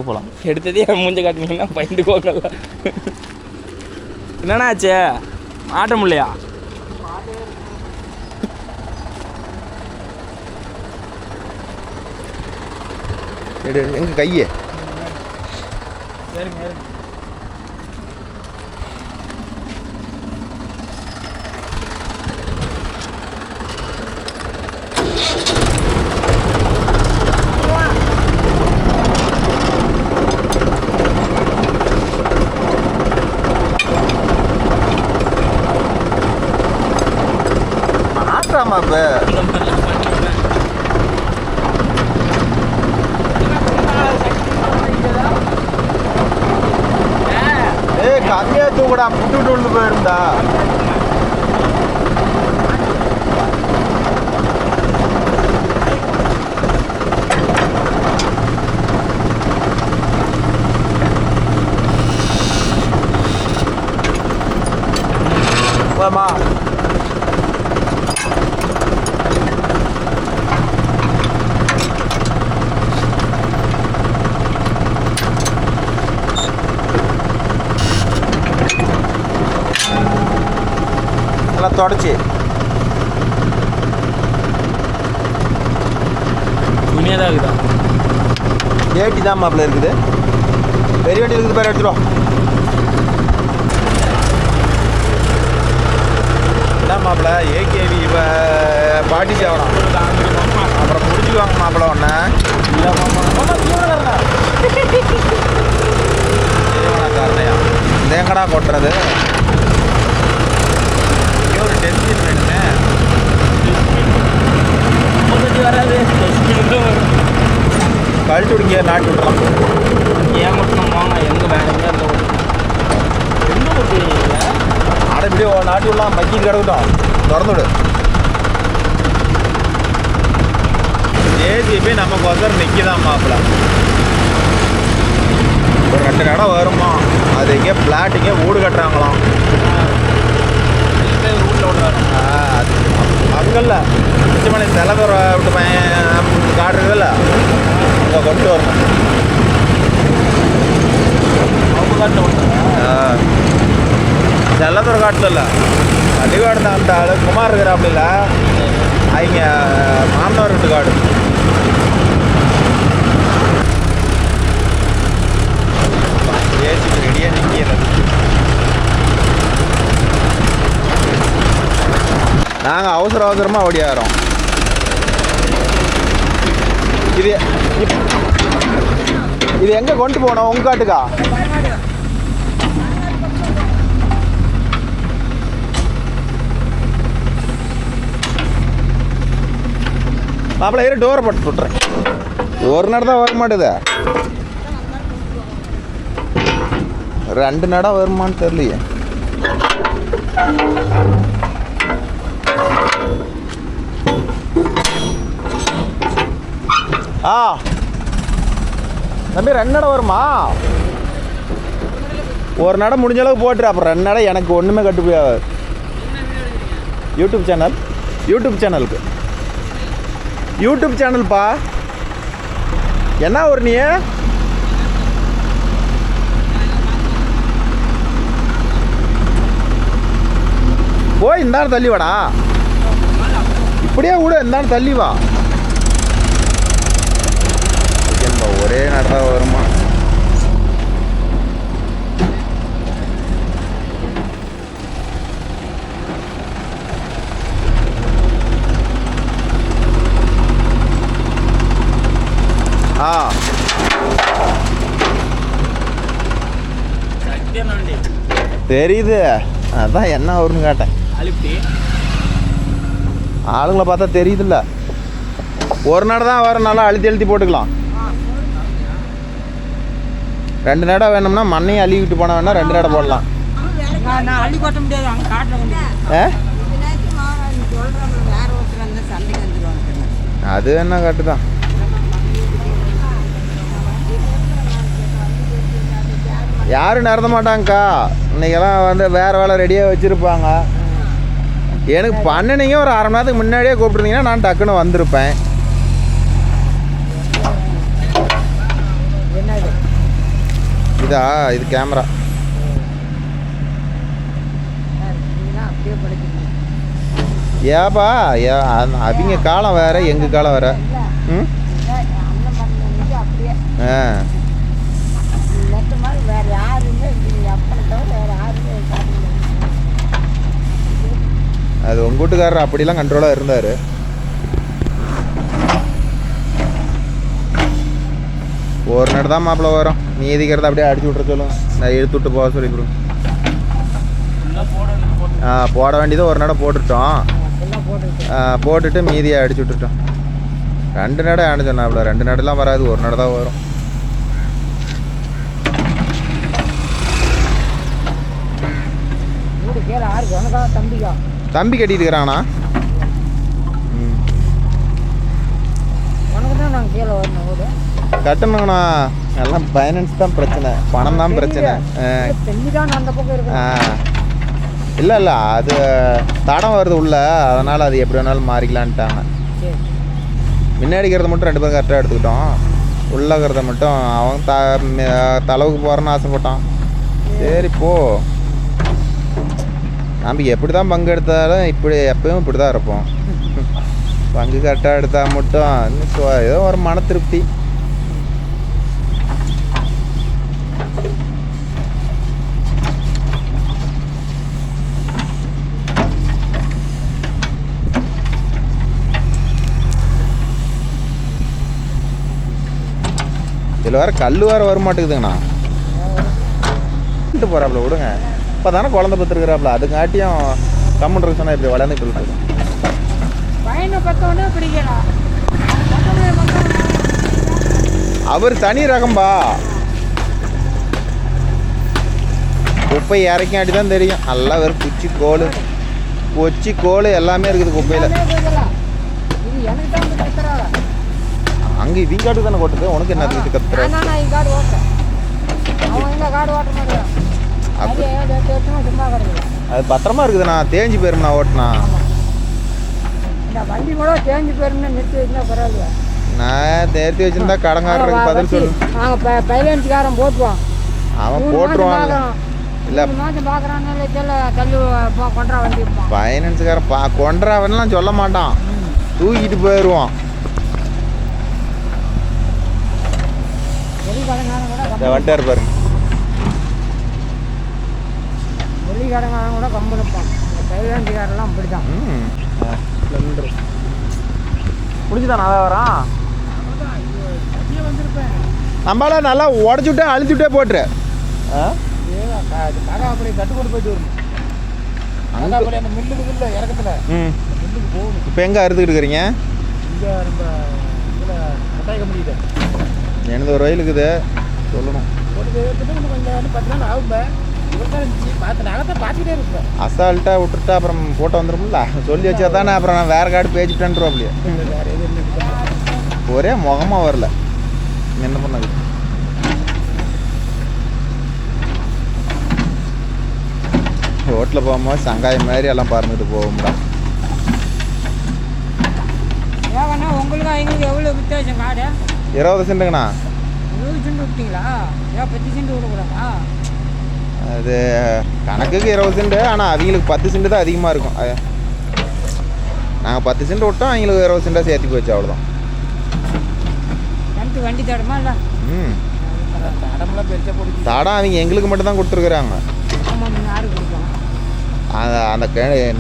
பார்க்க போகலாம். எடுத்ததே மூஞ்ச காட்டினீங்கன்னா பயந்துக்கோங்கல்ல. என்னண்ணா ஆச்சு? ஆட்ட முடியலையா? எங்கள் கையே ஆட்டாமா இப்போ கம்மியா தூக்கடா புட்டு விழுந்து போயிருந்தா. போமா நல்லா தொடச்சி துணியாக தான் இருக்குதா? ஏட்டி தான் மாப்பிள்ள இருக்குது. பெரிய வண்டி இருக்குது பேர் எடுத்துருவோம். என்ன மாப்பிள்ள ஏகேவி இப்போ பாட்டி சேவலாம் அப்புறம் முடிச்சுக்குவாங்க மாப்பிள்ள ஒன்று. காரணையா தேங்கடா கொட்டுறது ஒரு டென்ஷன் வேணுமே. வராது கழட்டு விடுங்க நாட்டு விட்டுலாம். ஏன் மட்டும் வாங்க எங்கே வேணுங்க எங்கே போட்டுருக்கீங்க? ஆட இப்படியே நாட்டு விடலாம். பக்கிட்டு கிடக்கட்டும் திறந்து விடு. ஜேசிபி நமக்கு வந்து நிற்கிதான் மாப்பிள்ள. ஒரு 2 இடம் வருமா அது இங்கே பிளாட் இங்கே வீடு கட்டுறாங்களாம். ரூட்டில் விட்டுறாங்க. அது அங்கல்ல நிச்சயமான செலவர விட்டு பையன் காடு இருக்குல்ல அங்கே கொண்டு வரணும். அவங்க காட்டில் விட்டுறாங்க. செல்லத்தூர் காட்டில் இல்லை அடிவாடு தான். அந்த ஆள் குமார் இருக்கிற அப்படி இல்லை அவங்க மாமனார் வீட்டு காடு. ஏசி ரெடியாக நிற்கிறது. நாங்கள் அவசரமாக ஓடியாரோம். இது எங்கே கொண்டு போகணும்? உங்கள் காட்டுக்கா? மாப்பிள்ள ஏறி டோரை போட்டு விட்டுறேன். ஒரு நடம் தான் வர மாட்டேது. 2 நடம் வருமானு தெரியலையே. தம்பி 2 நடம் வருமா? ஒரு நடம் முடிஞ்ச அளவுக்கு போட்டுரு. அப்புறம் 2 நடம் எனக்கு ஒன்றுமே கட்டுப்படியாது. யூடியூப் சேனலுக்கு யூடியூப் சேனல்ப்பா. என்ன ஒரு நீ போய் இந்தாலும் தள்ளி வாடா. இப்படியே கூட இந்தாலும் தள்ளி வா. ஒரே நேரம் வருமா? தெரியுது. அதான் என்ன வரும்னு கேட்டேன். ஆளுங்களை பார்த்தா தெரியுதுல்ல. ஒரு நடம் தான் வரும். நல்லா அழுத்தி போட்டுக்கலாம். 2 நடம் வேணும்னா மண்ணையும் அள்ளி விட்டு போன வேணா 2 நடம் போடலாம். அது என்ன கட்டு தான். யாரும் நிறந்த மாட்டாங்கக்கா. இன்றைக்கெல்லாம் வந்து வேறு வேலை ரெடியாக வச்சுருப்பாங்க. எனக்கு பண்ணினீங்க ஒரு 1/2 மணி நேரத்துக்கு முன்னாடியே கூப்பிட்டுருந்தீங்கன்னா நான் டக்குன்னு வந்திருப்பேன். இதா இது கேமரா. அப்படியே படிக்கணும். ஏப்பா அவங்க காலம் வேற எங்கள் காலம் வேற. ம் அண்ணன் பண்ணி அப்படியே ஆ நெட்ட மாதிரி வேறு யாருமே அப்பனை தவிர வேறு யாருமே சாப்பிடல. அது உங்கள் வீட்டுக்காரர் அப்படிலாம் கண்ட்ரோலாக இருந்தார். ஒரு நடு தான் மாப்பிள்ள வரும், மீதிக்கிறத அப்படியே அடிச்சு விட்ற சொல்லுங்க. நான் இழுத்து விட்டு போக சொல்லி கொடுங்க. போட வேண்டியதை ஒரு நடம் போட்டுட்டோம். போட்டுட்டு மீதியை அடிச்சு விட்டுட்டோம். 2 நடம் ஆண்டு சொன்னாப்புல. 2 நடலாம் வராது, ஒரு நடம் தான் வரும். தம்பி கட்டிட்டு இருக்கிறாங்கண்ணா. கட்டணுங்கண்ணா. எல்லாம் ஃபைனான்ஸ் தான் பிரச்சனை, பணம் தான் பிரச்சனை. இல்லை இல்லை, அது தடம் வருது உள்ள, அதனால் அது எப்படி வேணாலும் மாறிக்கலான்ட்டாங்க. முன்னாடிக்கிறத மட்டும் 2 பேரும் கரெக்டாக எடுத்துக்கிட்டோம். உள்ளக்கிறத மட்டும் அவன் தளவுக்கு போகிறேன்னு ஆசைப்பட்டான். சரி போ, நம்ம எப்படி தான் பங்கு எடுத்தாலும் இப்படி எப்பயும் இப்படி தான் இருப்போம். பங்கு கரெக்டாக எடுத்தால் மட்டும் ஏதோ ஒரு மன திருப்தி. இதில் வேறு கல் வேறு வர மாட்டேங்குதுங்கண்ணா. போகிறாப்புல விடுங்க, இப்போ தானே குழந்தை பத்துருக்குறாப்புல, அதுக்காட்டியும் கம்முன்னு சொன்னால் இப்படி வளர்ந்துட்டு இருக்கு. அவர் தனி ரகம்பா, குப்பை இறக்காட்டி தான் தெரியும். நல்லா வெறும் கொச்சி கோல் எல்லாமே இருக்குது குப்பையில். அங்கே இவங்காட்டு தானே கொட்டுது, உனக்கு என்ன இது கத்துற? அது பத்திரமா இருக்குதுண்ணா, தேஞ்சு போயிரும்ண்ணா ஓட்டுனா. வண்டி கூட தேஞ்சு போயிரும்னா நிறுத்தி வச்சுனா பரவாயில்ல. நான் தேர்த்தி வச்சிருந்தா கடங்காரருக்கு பதில் சொல்லு. நாங்கள் பைலன்ஸ்காரன் போட்டுவோம், அவன் போட்டுருவான். இல்லை மாதம் பார்க்குறான்னு தள்ளி கொண்டா வண்டி ஃபைனான்ஸுக்காரன் கொண்டாவன்லாம் சொல்ல மாட்டான், தூக்கிட்டு போயிடுவான். வந்துட்டார் பாருங்க, வெளிக்கடங்காரன் கூட கம்பு நிற்பான். பைலன்ஸ்காரெல்லாம் அப்படி தான். முடிஞ்சுதான் நல்லா வரான். நம்மளால நல்லா உடச்சுட்டே அழிச்சுட்டே போட்டுரு. அப்படி கட்டுக்கொண்டு போயிட்டு வரணும். அந்த மில்லுக்கு இல்லை இறக்கத்தில் மில்லுக்கு போகணும். இப்போ எங்கே அறுத்துக்கிட்டு இருக்கிறீங்க? இங்கே நம்ம இதில் கட்டாய கம்பெனிக்கிட்ட எனது ஒரு வயல் இருக்குது சொல்லணும். கொஞ்சம் 10 நாள் ஆகும்ப பார்த்துக்கிட்டே இருப்பேன். அசால்ட்டாக விட்டுட்டா அப்புறம் போட்டோ வந்துடும்ல, சொல்லி வச்சா தானே அப்புறம் நான் வேறு கார்டு பேசிட்டேன்றாப்லையே. ஒரே முகமாக வரல, என்ன பண்ணது? ரோட்டில் போகும்போது சங்காயம் மாதிரி எல்லாம் பறந்துட்டு போகும்டா. ஏன்னா உங்களுக்கு அவங்களுக்கு எவ்வளோ வித்தியாசம் காடு? 20 சென்ட்டுங்கண்ணா. 20 சென்ட் விட்டீங்களா? ஏன் 10 சென்ட் விடக்கூடாதா? அது கணக்குக்கு 20 சென்ட், ஆனால் அவங்களுக்கு 10 சென்ட் தான் அதிகமாக இருக்கும். நாங்கள் 10 சென்ட் விட்டோம், அவங்களுக்கு 20 சென்ட்டாக சேர்த்து போச்சு, அவ்வளோதான். வண்டி தடமா இல்லை? தடம்லாம் பெருசாக போட்டு தடம் அவங்க எங்களுக்கு மட்டும் தான் கொடுத்துருக்குறாங்க. ஆமாம், யாருக்கு கொடுப்பாங்க? அந்த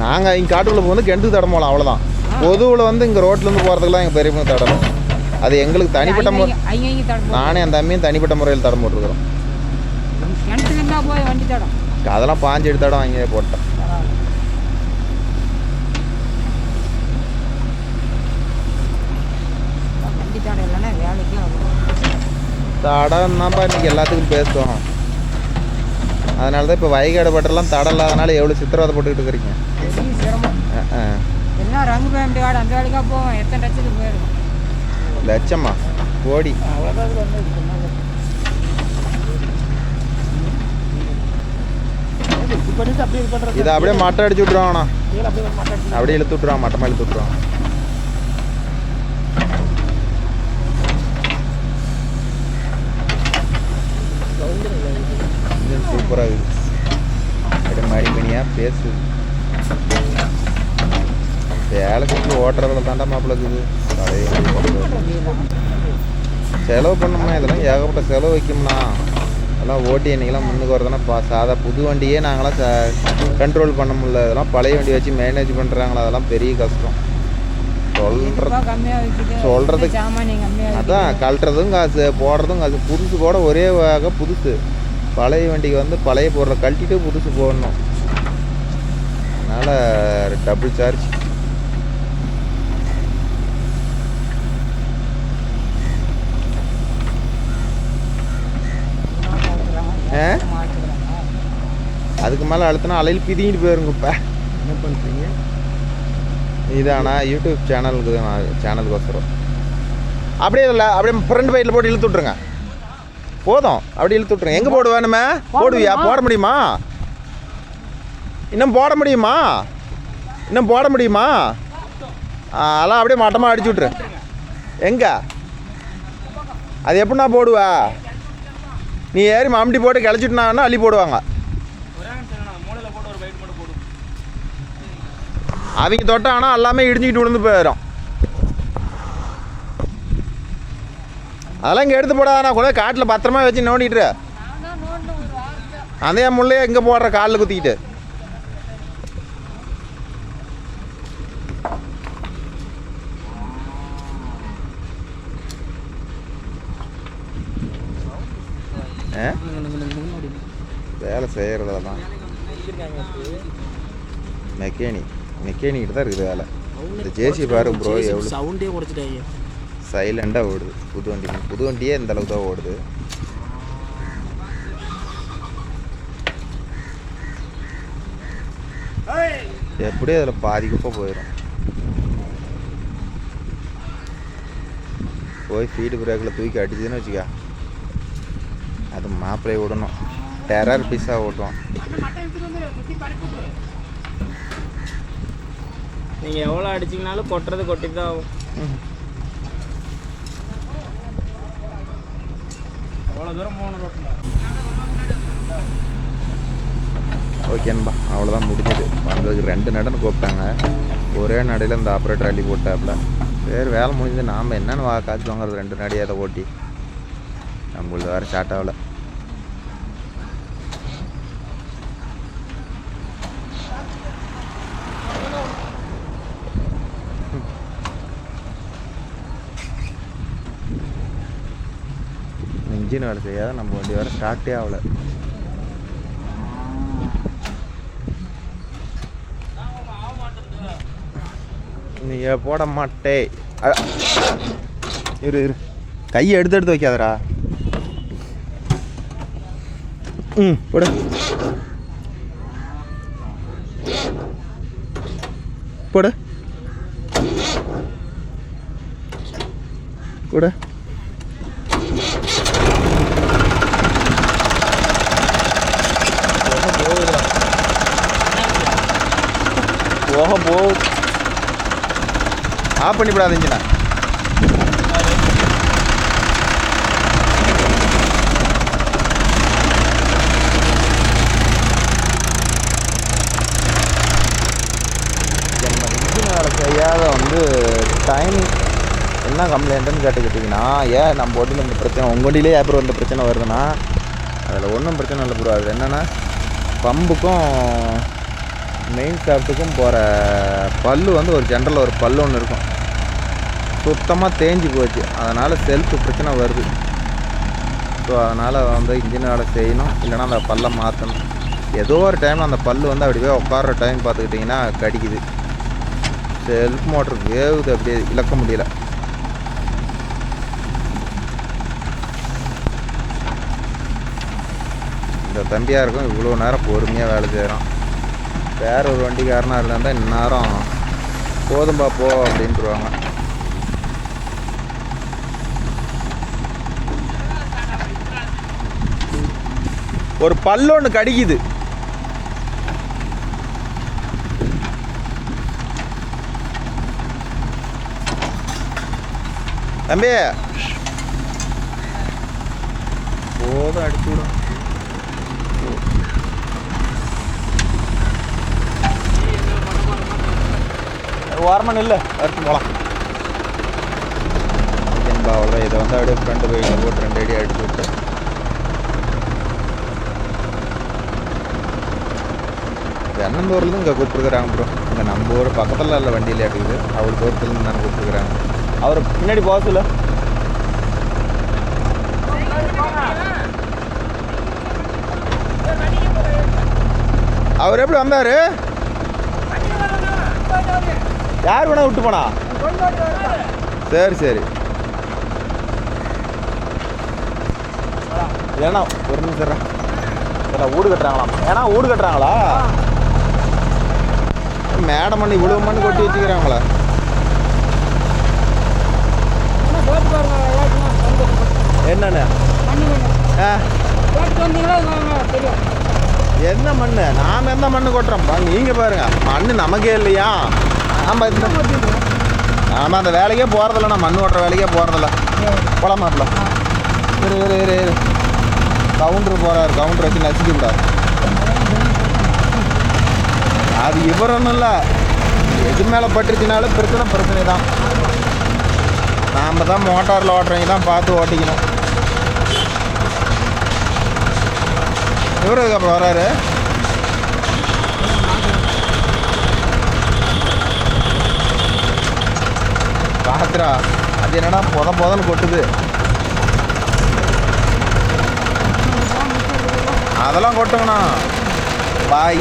நாங்கள் இங்கே காட்டுக்குள்ளே போகும்போது கிணத்துக்கு தடம் போகலாம், அவ்வளோதான். பொதுவில் வந்து இங்கே ரோட்லேருந்து போகிறதுக்கெல்லாம் எங்கள் பெரிய தடம். அது எங்களுக்கு தனிப்பட்ட முறை, நானே அந்த அம்மையும் தனிப்பட்ட முறையில் தடம் போட்டுருக்குறோம். போய் வண்டி தடம் அதெல்லாம் 5 தடம் வாங்கி போட்டேன். வண்டி தடம் இல்லைன்னா வேலைக்கே தடம் தான்ப்பா இன்றைக்கி எல்லாத்துக்கும் பேசுவோம். அதனால தான் இப்போ வைகாடு பட்டெல்லாம் தடம் இல்லாதனால எவ்வளோ சித்திரவதை போட்டுக்கிட்டு இருக்கிறீங்க. சிரமம். என்ன ரங்கு பேமெண்ட் கார்டு அந்த வேலைக்காக போவோம். எத்தனை லட்சத்துக்கு போயிருக்கும்? லட்சமா கோடி. இதை அப்படியே மட்டை அடிச்சு விட்ருவாங்கண்ணா, அப்படியே இழுத்து விட்ருவான், மட்டமாக இழுத்து விட்ருவான். சூப்பராக இருக்குது. அப்படியே மணிமணியாக பேசுது. வேலை செஞ்சு ஓட்டுறதுல தாண்டா மாப்பிள்ள இருக்குது. பழைய வண்டி செலவு பண்ணோம்னா இதெல்லாம் ஏகப்பட்ட செலவு வைக்கும்னா. அதெல்லாம் ஓட்டி இன்றைக்கெல்லாம் முன்னுக்கு வரதுன்னா சாதா புது வண்டியே நாங்களாம் கண்ட்ரோல் பண்ண முடியல. இதெல்லாம் பழைய வண்டி வச்சு மேனேஜ் பண்ணுறாங்களா, அதெல்லாம் பெரிய கஷ்டம். சொல்கிறது அதான் கழட்டுறதும் காசு, போடுறதும் காசு. புதுசு கூட ஒரே வகை புதுசு. பழைய வண்டிக்கு வந்து பழைய பொருளை கழட்டிட்டு புதுசு போடணும். அதனால் டபுள் சார்ஜ். அதுக்கு மேலே அழுத்தினா அலையில் பிதிங்கிட்டு போயிருங்க. இப்போ என்ன பண்ணுறீங்க? இதானா யூடியூப் சேனலுக்கு சேனலுக்கோசரம். அப்படியே இல்லை, அப்படியே ஃப்ரண்ட் பைட்டில் போட்டு இழுத்து விட்ருங்க போதும். அப்படி இழுத்து விட்ருங்க. எங்கே போடுவேன்? நம்ம போடுவியா? போட முடியுமா? இன்னும் போட முடியுமா? இன்னும் போட முடியுமா? அதெல்லாம் அப்படியே மட்டமாக அடிச்சு விட்ரு. எங்கே அது எப்படின்னா போடுவா? நீ ஏறி மம்டி போட்டு கிளச்சிட்டுனா அள்ளி போடுவாங்க. அவங்க தொட்டாங்கன்னா எல்லாமே இடிஞ்சிக்கிட்டு விழுந்து போயிடும். அதெல்லாம் இங்கே எடுத்து போடாதானா கூட காட்டில் பத்திரமா வச்சு நோண்டிட்டு அதே முள்ளையே இங்கே போடுற காலில் குத்திக்கிட்டு. வேலை செய்கிறதெல்லாம் மெக்கானிக்கிட்ட தான் இருக்குது வேலை. இந்த ஜேசி பாரு ப்ரோ, எவ்வளோ சவுண்டே குறைச்சிட்டாங்க. சைலண்டாக ஓடுது புது வண்டியே இந்த அளவுக்கு தான் ஓடுது. எப்படியும் அதில் பாதி குப்பை போயிடும். போய் ஃபீடு பிரேக்கில் தூக்கி அடிச்சுதுன்னு வச்சுக்கா, அது மாப்பிள்ளையை விடணும். டெரர் பீஸாக ஓட்டுவோம். நீங்கள் எவ்வளோ அடிச்சிங்கனாலும் கொட்டுறது கொட்டிட்டு தான் ஆகும். அவ்வளோ தூரம் போகணும். ஓகேன்பா, அவ்வளோதான் முடிஞ்சது. வந்ததுக்கு 2 நடன்னு கூப்பிட்டாங்க. ஒரே நடையில் இந்த ஆப்ரேட்டர் அள்ளி போட்டாப்புல. வேறு வேலை முடிஞ்சது. நாம் என்னென்னு காய்ச்சி வாங்குறது 2 நடையை அதை ஓட்டி. நம்மளுக்கு வேறு ஸ்டார்ட் ஆகலை. இன்ஜின் வேலை செய்யாத நம்ம வண்டி வேறு ஸ்டார்ட்டே ஆகலை. நீ போட மாட்டே. இரு கையை எடுத்து வைக்காதடா. போட போட கூட போ ஆஃப் பண்ணிவிடாது இன்ஜினை. இன்ஜின் வேலை செய்யாத டைமிங் என்ன கம்ப்ளைண்ட்டுன்னு கேட்டுக்கிட்டிங்கன்னா, ஏன் நம்ம வண்டியில் இந்த பிரச்சனை உங்கள் வண்டியிலே அப்புறம் இந்த பிரச்சனை வருதுன்னா அதில் ஒன்றும் பிரச்சனை இல்லை ப்ரோ. அது என்னென்னா பம்புக்கும் மெயின் ஷாஃப்ட்டுக்கும் போகிற பல்லு ஒரு ஜென்ரலில் ஒரு பல்லு ஒன்று இருக்கும், சுத்தமாக தேஞ்சு போச்சு. அதனால் செல்ஃபு பிரச்சனை வருது. ஸோ அதனால் இன்ஜின் வேலை செய்யணும், இல்லைனா அந்த பல்லை மாற்றணும். ஏதோ ஒரு டைமில் அந்த பல்லு அப்படியே உட்கார்ற டைம் பார்த்துக்கிட்டிங்கன்னா கடிக்குது. செல்ஃப் மோட்ரு வேவுது, அப்படியே இழக்க முடியல. இந்த தம்பியாக இருக்கும் இவ்வளோ நேரம் பொறுமையாக வேலை செய்கிறோம். வேற ஒரு வண்டிக்காரனாக இருந்தால் இந்நேரம் போதும்பா போ அப்படின்ட்டுருவாங்க. ஒரு பல்லு ஒன்று கடிக்குது. தம்பி போதும், அடிச்சு விடும். ஓரமாக நெல் அறுத்து போகலாம். என்பா அவ்வளோதான். இதை வந்து அப்படியே ஃப்ரெண்டு போய் போட்டு 2 அடி அடிச்சு விட்டு தென்னந்தூர்லேருந்து இங்கே கூப்பிட்டுருக்குறாங்க ப்ரோ. இங்கே நம்ம ஊர் பக்கத்தில் இல்லை வண்டியில் எடுக்குது. அவர் தூரத்துலேருந்து தானே கூப்பிட்டுருக்குறாங்க. அவர் பின்னாடி போகல. அவர் எப்படி வந்தார்? யார் வேணா விட்டு போனா? சரி சரி. ஏன்னா ஒரு நிமிஷம் ஏன்னா வீடு கட்டுறாங்களாம். ஏன்னா வீடு கட்டுறாங்களா? மேடம் மண்ணி இவ்வளவு மண்ணு கொட்டி வச்சுக்கிறாங்களா? என்னண்ணே? என்ன மண்ணு? நாம் எந்த மண்ணு கொட்டுறோம்ப்பா? நீங்கள் பாருங்க, மண்ணு நமக்கே இல்லையா? ஆமாம், அந்த வேலைக்கே போகிறதில்ல. நான் மண் ஓட்டுற வேலைக்கே போகிறதில்ல. போலாமாப்ல? இரு கவுண்டர் போகிறாரு. கவுண்டர் வச்சு நசுக்க கூடாது. அது இவரொன்னும் இல்லை, எது மேலே பட்டுருச்சுனாலும் பிரச்சனை தான். நாம் தான் மோட்டாரில் ஓட்டுறவங்க தான் பார்த்து ஓட்டிக்கணும். இவரு அதுக்கப்புறம் வராரு. பாத்திரா அது என்னடா புதன்னு கொட்டுது. அதெல்லாம் கொட்டுங்கண்ணா.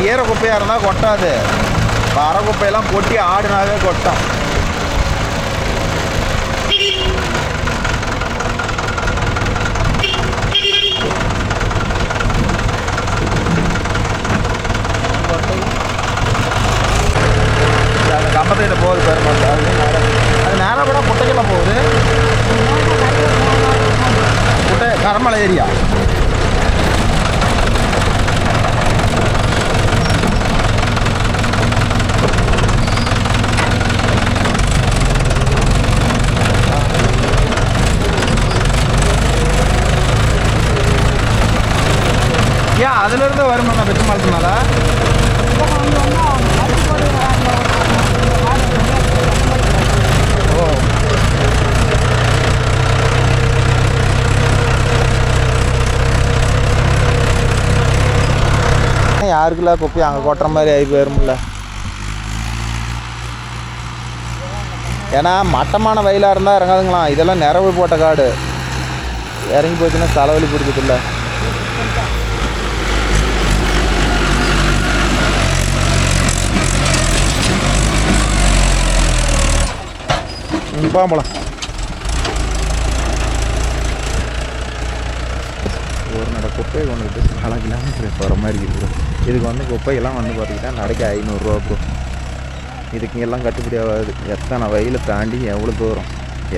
ஈர குப்பையாக இருந்தால் கொட்டாது. அரை குப்பையெல்லாம் கொட்டி ஆடுனாவே கொட்டும். கம்பத்தையில் போகுது பெருமாள். அது நேரம் கூட குட்டைக்கெல்லாம் போகுது. குட்டை கரமலை ஏரியா. ஏன் அதுலேருந்து வருமாண்ணா பெருமாள்னால? யாருக்குள்ள குப்பையை அங்கே கொட்டுற மாதிரி ஆகி போயிரும்ல. ஏன்னா மட்டமான வயலாக இருந்தால் இறங்காதுங்களாம். இதெல்லாம் நிறவு போட்ட காடு. இறங்கி போச்சுன்னா தலைவலி பிடிக்குதுல்ல. போகலாம். ஒரு நட குப்பையை கொண்டுக்கிட்டு 4 கிலோமீட்டர் போகிற மாதிரி இருக்குது. இதுக்கு வந்து குப்பையெல்லாம் வந்து பார்த்திங்கன்னா நடைக்கு 500 ரூபா ப்ரோ. இதுக்கு எல்லாம் கட்டுப்படி ஆகாது. எத்தனை வயலை தாண்டி எவ்வளோ தூரம்?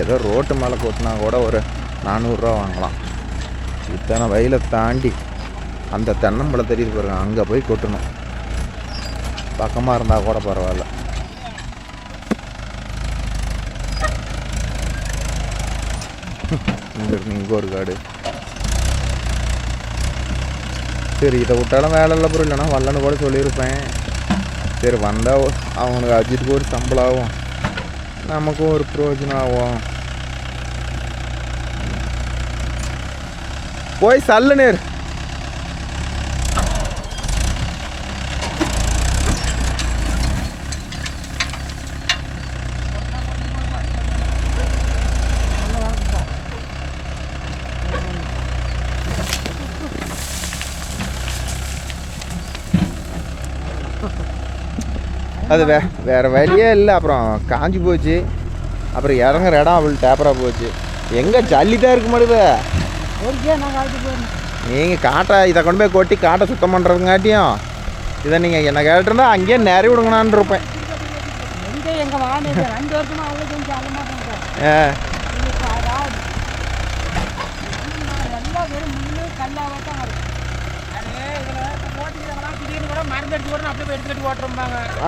ஏதோ ரோட்டு மேலே கொட்டினா கூட ஒரு 400 ரூபா வாங்கலாம். இத்தனை வயலை தாண்டி அந்த தென்னம்பழம் தெரியுது பாருங்க, அங்கே போய் கொட்டணும். பக்கமாக இருந்தால் கூட பரவாயில்ல. இங்கே ஒரு காடு. சரி, இதை விட்டாலும் வேலை இல்லை ப்ரோ. இல்லைன்னா வரலன்னு கூட சொல்லியிருப்பேன். சரி, வந்தால் அவனுக்கு அஜித்துக்கு ஒரு சம்பளம் ஆகும், நமக்கும் ஒரு பிரயோஜனம் ஆகும். போய் சல்லு நேர். அது வேறு வழியே இல்லை. அப்புறம் காஞ்சி போச்சு. அப்புறம் இறங்குற இடம் அவள் டேப்பராக போச்சு. எங்கே ஜல்லி தான் இருக்க மாட்டேது. நீங்கள் காட்டை இதை கொண்டு போய் கொட்டி காட்டை சுத்தம் பண்ணுறதுங்காட்டியும் இதை நீங்கள் என்ன கேட்டிருந்தா அங்கேயே நிறைய விடுங்கண்ணான்னு இருப்பேன்.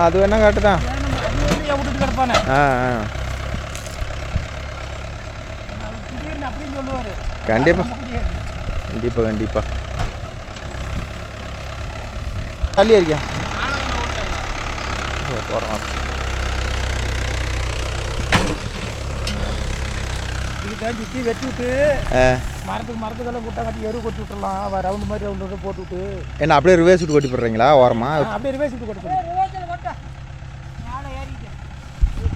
அது வேணா காட்டு தான். கண்டிப்பாக கண்டிப்பாக கண்டிப்பாக தள்ளி இருக்கியா போகிறோம். இதுதான் சுற்றி வெட்டி விட்டு மரத்துக்கெல்லாம் கூட்டா கட்டி எருவு கொட்டி விட்டுடலாம் ரவுண்டு மாதிரி ரவுண்டு போட்டு விட்டு. என்ன அப்படியே ரிவேஸ் விட்டு கொட்டி போடுறீங்களா ஓரமா? அப்படியே ரிவேஸ் விட்டு கொட்டி போடுறேன்.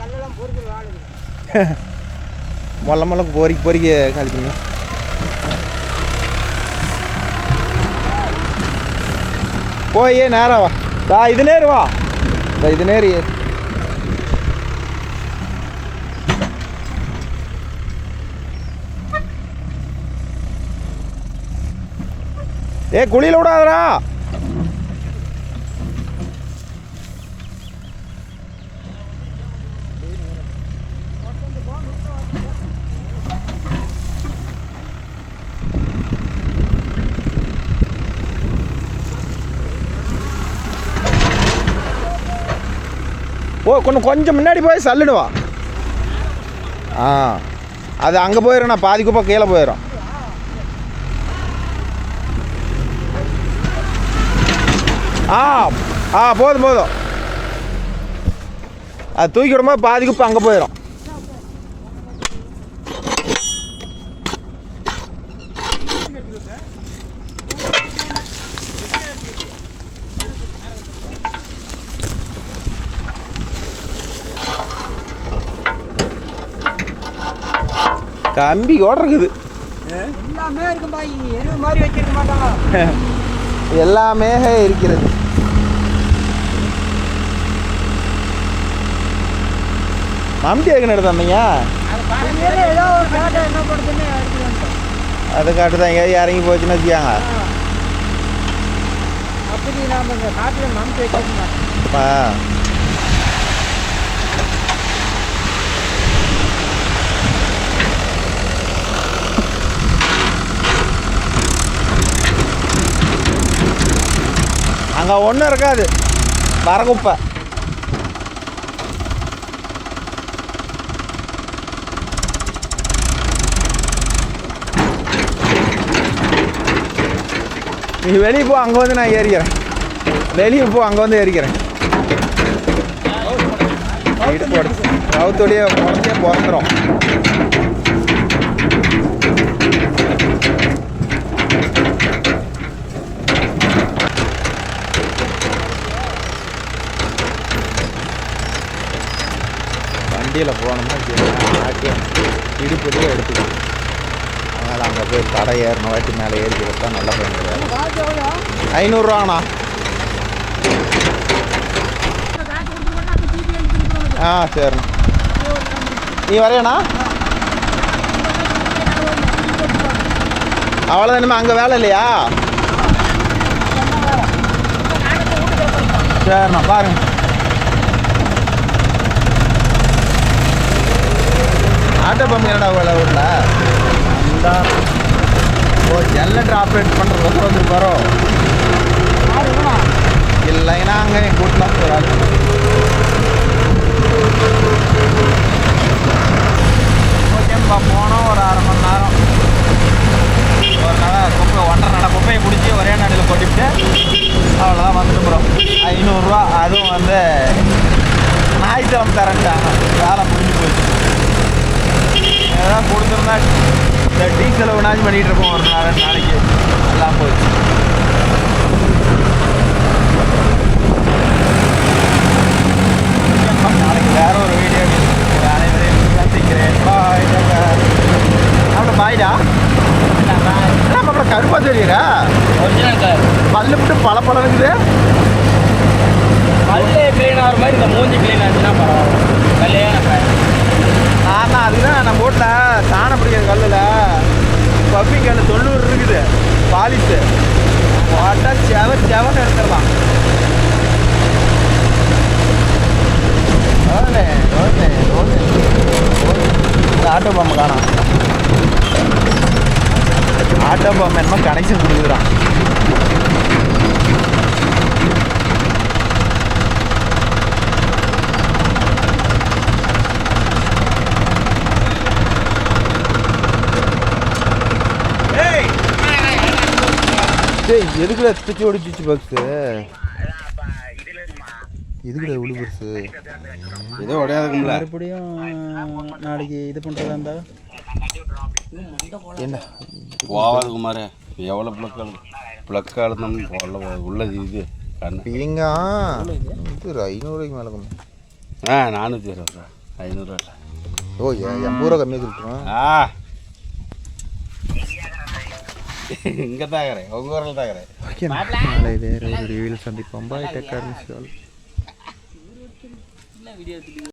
கல்லெல்லாம் பொறுக்கிற வாழுது. மொல்ல பொறிக்க கழிக்கணும். போயே நேரம் வா. இது நேரு வா. இது நேரு. குழியில் விடாதடா. கொஞ்சம் முன்னாடி போய் சல்லுடுவா. அது அங்கே போயிடும். நான் பாதி குப்பை கீழே போயிடும். போதும். அது தூக்கி விடும்போது பாதி குப்பை அங்கே போயிடும். கம்பி கூட இருக்குது. எல்லாமே இருக்கும்பா. எருவு மாதிரி வச்சிருக்க மாட்டாங்க. எல்லாமே இருக்கிறது. மம்டி எங்கே எடுத்து வந்தீங்க? ஏதோ ஒரு காட்டை என்ன பண்ணுதுன்னு அதை காட்டுதான் எங்கேயாவது இறங்கி போச்சுன்னு வச்சுக்காங்க. அப்படி நாம் இந்த காட்டில் மம்டி வச்சிருக்கோம். அங்கே ஒன்றும் இருக்காது. வரகுப்பை. நீ வெளியே போ. அங்கே வந்து நான் ஏறிக்கிறேன். வெளியே போ. அங்கே வந்து ஏறிக்கிறேன். கவுத்தோடைய குழந்தைய பிறந்துடும். வண்டியில் போனோம்னா ஆட்டியம் இடுப்படியே எடுத்துக்கணும். அதனால் அங்கே போய் கடை ஏறின வாட்டி மேலே ஏறிக்கிறது தான் நல்லா பண்ணுறாரு. 500 சரிண்ணா. நீ வரையண்ணா? அவ்வளோதான். இனிமேல் அங்கே வேலை இல்லையா? சரிண்ணா பாருங்க. ஆட்டோ பம்பு என்னடா வேலை ஊரில்? ஜெனரேட்டர் ஆப்ரேட் பண்ணுறது வந்துருப்பாரோ? இல்லைன்னா அங்கே கூட்டலாம் ஒரு ஆள். ஓகேப்பா. போனோம் ஒரு 1/2 மணி நேரம். ஒரு நாள் குப்பை 1.5 நட குப்பையை பிடிச்சி ஒரே நடையில் கொட்டிவிட்டு அவ்வளோதான் வந்துட்டு போகிறோம். 500 அதுவும் வந்து ஞாயிற்றுக்கிழமை தரேன்ட்டாங்க. வேலை முடிஞ்சு போச்சு. ஏதாவது கொடுத்துருந்தா இந்த டீ செலவுனாச்சும் பண்ணிகிட்டு இருப்போம். ஒரு 2 நாளைக்கு எல்லாம் போச்சு. நாளைக்கு வேற ஒரு வீடியோ அனைவரையும் சந்திக்கிறேன். பாய். அவ்வளோ பாய்டா. என்ன கருப்பா தெரியுற? பல்லு மட்டும் பல பழம் இருக்குது. பல்லு கிளீன் ஆகிற மாதிரி இந்த மூஞ்சி கிளீன் ஆச்சுன்னா பரவாயில்ல. கல்யாணம் நான் அதுதான் நம்ம வீட்டில் சாணம் பிடிக்கிற கல்லில் பப்பிங் கல் 90 இருக்குது. பாலிஸு போட்டால் செவன் எடுத்துடலாம். ஆட்டோ பம்பு காணோம். ஆட்டோ பம்பு என்னமோ கனெக்ஷன் கொடுக்குறான். எதுக்குடா சுற்றி ஓடிச்சு பாக்ஸு? எதுக்குடா இவ்வளோ பெருசு? ஏதோ உடையாதுங்களா? மறுபடியும் நாளைக்கு இது பண்ணுறதா இருந்தால் என்ன போகாது குமார், எவ்வளோ பிளக்கால் நம்ம உள்ளது இது கண்ணு பீங்க இது 500 மேலே கம்மி. 420 500 இல்லை. ஓ 80 ரூபா கம்மியாக கொடுத்துருவோம். இங்கே தான் இருக்கிறேன், உங்கள் ஊரில் தான் இருக்கிறேன். ஓகே, நாளை வேறு ஒரு ரிவியூவில் சந்திப்போம். Bye, take care, miss you all.